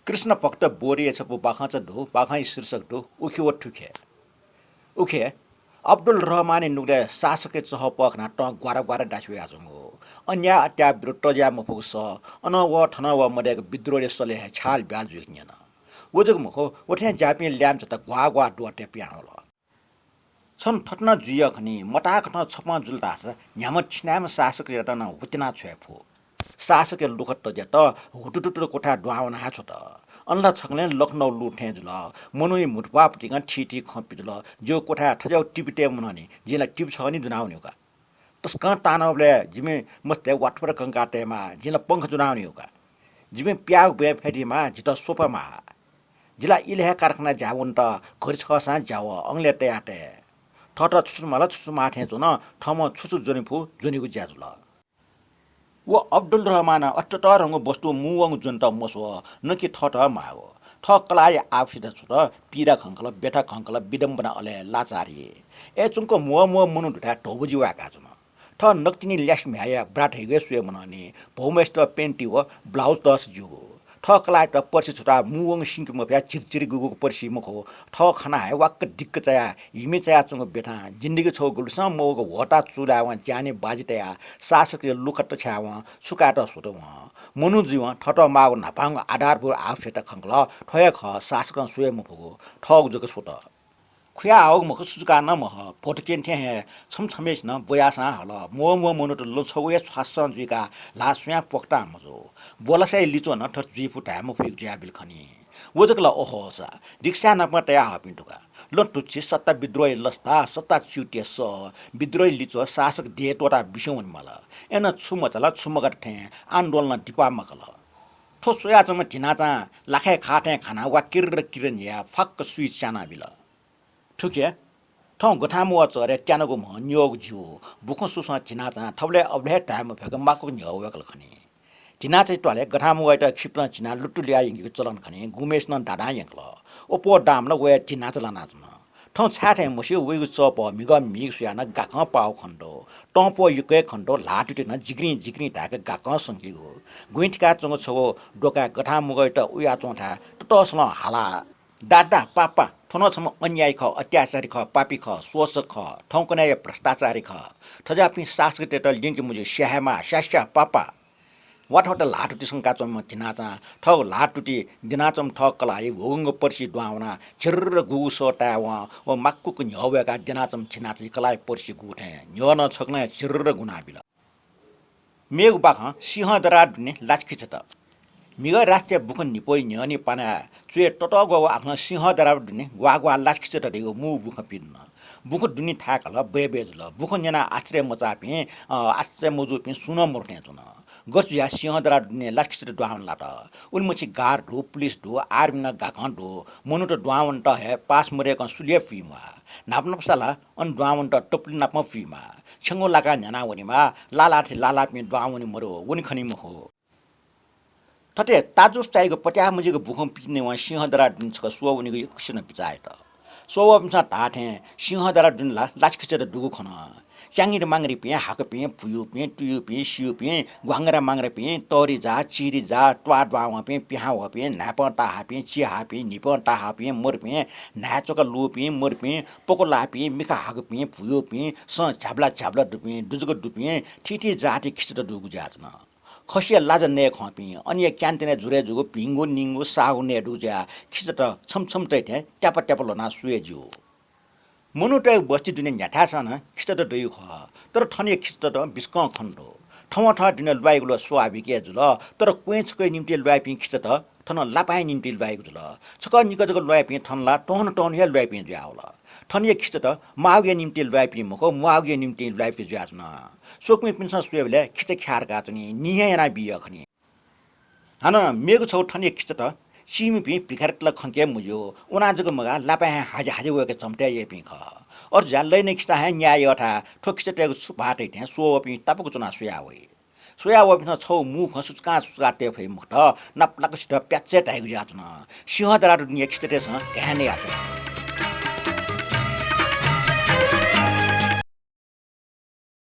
कृष्ण भक्त बोरिएछ पो बाखाच ढो बाखाई शीर्षक ढो उखे ओ ठुखे उखे अब्दुल रहमानी नुगले शासके चह पखना ट ग्वारा ग्वारा डासुया जंगो अन्या अट्या विरुद्ध ज्या मफुस अन व ठन व मडेको विद्रोहले सले छाल ब्याल जुइन्यन वजक मखो ओठ्या जापि ल्याम त ग्वा ग्वा डोटे प्याउल छन ठट्न जुय खनि मटा खन छपा जुलदास न्याम छिनाम शासक रेटन हुतिना छ्याफु शासके लुखत त जत हुटुटुट कोठा डुआउन हाछो त अनला छकले लखनऊ लुठे जुल मनुई मुठपाप टिका ठीठी खपि जुल जो कोठा ठजाउ टिपिटे मुननि जिला टिप छ नि जुनाउने होका तस्का तानवले जिमे मस्ते वाटपर कंकाटेमा जिला पंख जुनाउने होका जिमे प्याउ बे फेटीमा जित सोपामा जिला इलेहा कारखाना जाउन त घरि छसा जाव अंगले टेयाटे ठट छुसुमाला छुसुमाठे जुन ठम छुसु जोनिफु जोनिगु ज्याजुल वो अब्दुल रहमान अट्ट रंग बस्तु मुवङ जुन त मसो नकि ठट मागो ठकलाय आपसित छु त पीरा खंकल बेटा खंकल विडम्बना अले लाचारी ए चुनको मुव मुनु ढुटा ढोबुजी वाका जुन ठ नक्तिनी ल्यास म्याया ब्राट हेगे सुए मननी भौमेस्ट पेन्टी हो ब्लाउज दस जुगो ठकलाय त पर्सि छुटा मुवङ सिंक मफ्या चिरचिरी गुगु पर्सि मखो ठ खना है वाक्क डिक्क चया हिमी चया चुङ बेटा जिन्दगी छौ गुलसा मोगो होटा चुलाव जाने बाजितया शासकले लुखट छ्याव सुकाट सुट मनु जीव ठट माग नापाङ आधारपुर आवश्यकता खंकल ठय ख शासक सुए मफुगो ठग जग सुट खुया आग मख सुका न मह फोटकेन थे हे छमछमेस न बयासा हल मो मनु त लो छौए छासन जुका ला सुया पक्टा मजो बोलसाइ लिचो न ठ जुइ फुटा म फुक ज्या बिल खनी वजकला ओहो सा रिक्सा न पटया हपिन्टुका लो टुछि सत्ता विद्रोही लस्ता सत्ता च्युटे स विद्रोही लिचो शासक दे टोटा बिसौन मला एन छुमचला छुमगट थे आन्दोलन डिपा मकल ठो सोया चम ढिनाचा लाखे खाटे खाना वा किर या फक्क सुइ चाना बिल ठुके ठौ गठामु अचरे ट्यानको म नियोग जु बुख सुसा चिनाचा थबले अबले टाइम फेक माको न्यौवकल खनी चिना चाहिँ टले गठामु गएट खिप्न चिना लुट्टु ल्या यिङको चलन खनी गुमेश न डाडा यंकल ओपो डाम न वे चिना चला नाच्न ठौ छाटे मस्यो वेगु चप मिग मिग सुयान गाख पाउ खण्डो टपो युके खण्डो लाटुटे न जिग्री ढाक गाख संगिगो गुइठका चंग छगो डोका गठामु गएट उया चोठा टटसन हाला डाडा पापा ठनसम्म अन्याय ख अत्याचारी ख पापी ख शोषक ख ठौकनाय भ्रष्टाचारी ख थजापि शासक टेट लिङ्क मुझे स्याहामा स्यास्या पापा वाट लाटुटी शङ्का चम दिनाचा ठग लाटुटी दिनाचम ठग कलाई भोगङ्ग पर्सी डुवाउना छिर्र गुगु सोटा व माक्कुक न्यौवेका दिनाचम छिनाची कलाई पर्सी गुठे न्यो न छक्ने छिर्र गुना बिल मेघ बाख सिंह दरा दुने लाचखिच त मिग राष्ट्रिय बुख निपोइ न्यनी पाना चुए टटगो आफ्नो सिंह दरा दुने ग्वा लाचखिच त दिगो मु बुख पिन्न बुख दुनी ठाकल बेबेजुल बुख न्याना आश्रय मचापि आश्रय मजु पि सुन मोर्टे जुन गसुया सिंह दरा दुने लाचखिच डुवाउन लाट उलमुछि गार ढो पुलिस ढो आर्मी न गाखन ढो मनु त डुवाउन त हे पास मरे कन सुलिए फिमा नाप्नपसाला अन डुवाउन त टपली नाप्म फिमा छंगो लाका न्याना वनिमा लाला पि डुवाउन मरो उनि खनि मखो तटे ताजु चाहिएको पट्या मुजिको भूकम्प पिने वा सिंहदरा दिन छ सो उनीको एकछिन बिचाए त सो अपसा ढाठे सिंहदरा दिनला लाचखिचेर दुगु खन च्याङिर मांगरी पे हाक पे फुयु पे टुयु पे सियु पे ग्वांगरा मांगरे पे तोरी जा चिरी जा ट्वा ड्वावा पे पिहा व पे नाप टाहा पे चिहा पे निप टाहा पे मोर पे नाचोका लु pay more pay पोकोला pay Milkha हाक पे फुयु पे स झाब्ला दुपे दुजुको दुपे ठिठी जाति खिचेर दुगु जाचन खसिया लाज ने खपि अनि क्यान्टिने जुरे जुगु पिंगु निंगु सागु ने दुज्या खिचट छमछम तैथे ट्याप लना सुएजु मनुटे बस्ती दुने न्याठा छन खिचट दयु ख तर ठने खिचट बिस्क खण्डो ठौ ठ दिने लुवाइगुलो स्वाभाविक जुल तर क्वेचकै निम्ति लुवाइपि खिचट ठन लापाइ निम्ति लुवाइगु जुल छक निकजको लुवाइपि ठनला टहन हे लुवाइपि ज्याउला ठनिए खिचट माउगे निम्ति लुवाइपि मको माउगे निम्ति लुवाइपि ज्याजन सोकमे पिन्स सुएबले खिच ख्यारका चनि नियना बिय खनि हन मेगु छौ ठनिए खिचट सिमी पि पिखरटल खंके मुजो उनाजको मगा लापा हाजे वके चम्टे ये पि ख और जान लैने खिचा है न्याय अठा ठोखिचटेको सुपाटे थे सो पि तापको चुना सुया व पिन छौ मुख सुचका टेफे मुख नपलक सिट प्याचे टाइगु जाचन सिंह दरा दुनिया खिचटेस कहानी आचन